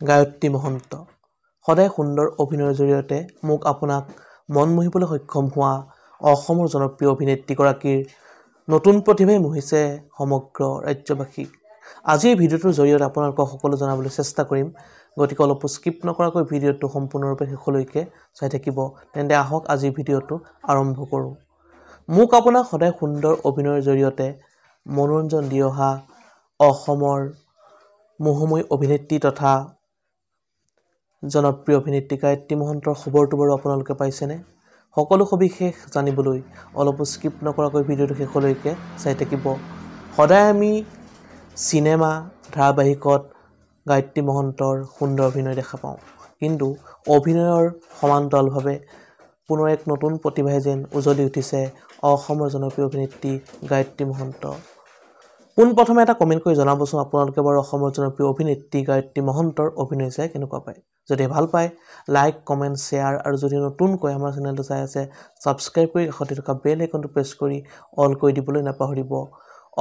গায়ত্ৰী মহন্ত সদায় সুন্দৰ অভিনয়ৰ জৰিয়তে মোক আপোনাক মন মোহিবলৈ সক্ষম হোৱা অসমৰ জনপ্ৰিয় অভিনেত্ৰীগৰাকীৰ নতুন প্ৰতিভাই মোহিছে সমগ্ৰ ৰাজ্যবাসীক। আজিৰ ভিডিঅ'টোৰ জৰিয়তে আপোনালোকক সকলো জনাবলৈ চেষ্টা কৰিম, গতিকে অলপ স্কিপ নকৰাকৈ ভিডিঅ'টো সম্পূৰ্ণৰূপে শেষলৈকে চাই থাকিব। তেন্তে আহক আজিৰ ভিডিঅ'টো আৰম্ভ কৰোঁ। মোক আপোনাক সদায় সুন্দৰ অভিনয়ৰ জৰিয়তে মনোৰঞ্জন দি অহা অসমৰ মোহময়ী অভিনেত্ৰী তথা জনপ্ৰিয় অভিনেত্ৰী গায়ত্ৰী মহন্তৰ খবৰটো বাৰু আপোনালোকে পাইছেনে? সকলো সবিশেষ জানিবলৈ অলপ স্কিপ নকৰাকৈ ভিডিঅ'টো শেষলৈকে চাই থাকিব। সদায় আমি চিনেমা ধাৰাবাহিকত গায়ত্ৰী মহন্তৰ সুন্দৰ অভিনয় দেখা পাওঁ, কিন্তু অভিনয়ৰ সমান্তৰালভাৱে পুনৰ এক নতুন প্ৰতিভাই যেন উজলি উঠিছে অসমৰ জনপ্ৰিয় অভিনেত্ৰী গায়ত্ৰী মহন্ত। পোনপ্ৰথমে এটা কমেণ্ট কৰি জনাবচোন আপোনালোকে বাৰু অসমৰ জনপ্ৰিয় অভিনেত্ৰী গায়ত্ৰী মহন্তৰ অভিনয় চাই কেনেকুৱা পায়। যদি ভাল পায় লাইক, কমেণ্ট, শ্বেয়াৰ আৰু যদি নতুনকৈ আমাৰ চেনেলটো চাই আছে ছাবস্ক্ৰাইব কৰি কাষতে থকা বেল আইকনটো প্ৰেছ কৰি অল কৰি দিবলৈ নাপাহৰিব।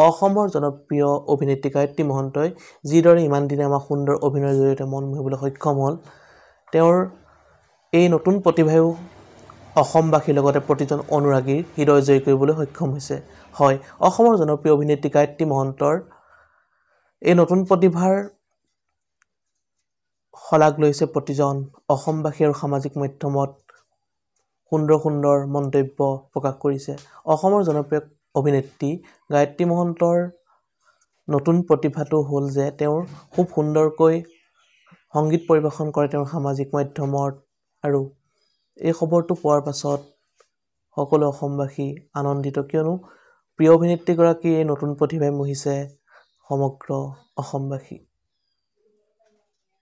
অসমৰ জনপ্ৰিয় অভিনেত্ৰী গায়ত্ৰী মহন্তই যিদৰে ইমান দিনে আমাক সুন্দৰ অভিনয়ৰ জৰিয়তে মন মোহিবলৈ সক্ষম হ'ল, তেওঁৰ এই নতুন প্ৰতিভায়ো অসমবাসীৰ লগতে প্ৰতিজন অনুৰাগীৰ হৃদয় জয় কৰিবলৈ সক্ষম হৈছে। হয়, অসমৰ জনপ্ৰিয় অভিনেত্ৰী গায়ত্ৰী মহন্তৰ এই নতুন প্ৰতিভাৰ শলাগ লৈছে প্ৰতিজন অসমবাসী আৰু সামাজিক মাধ্যমত সুন্দৰ সুন্দৰ মন্তব্য প্ৰকাশ কৰিছে। অসমৰ জনপ্ৰিয় অভিনেত্ৰী গায়ত্ৰী মহন্তৰ নতুন প্ৰতিভাটো হ'ল যে তেওঁৰ খুব সুন্দৰকৈ সংগীত পৰিৱেশন কৰে তেওঁৰ সামাজিক মাধ্যমত, আৰু এই খবৰটো পোৱাৰ পাছত সকলো অসমবাসী আনন্দিত, কিয়নো প্ৰিয় অভিনেত্ৰীগৰাকীৰ এই নতুন প্ৰতিভাই মোহিছে সমগ্ৰ অসমবাসী।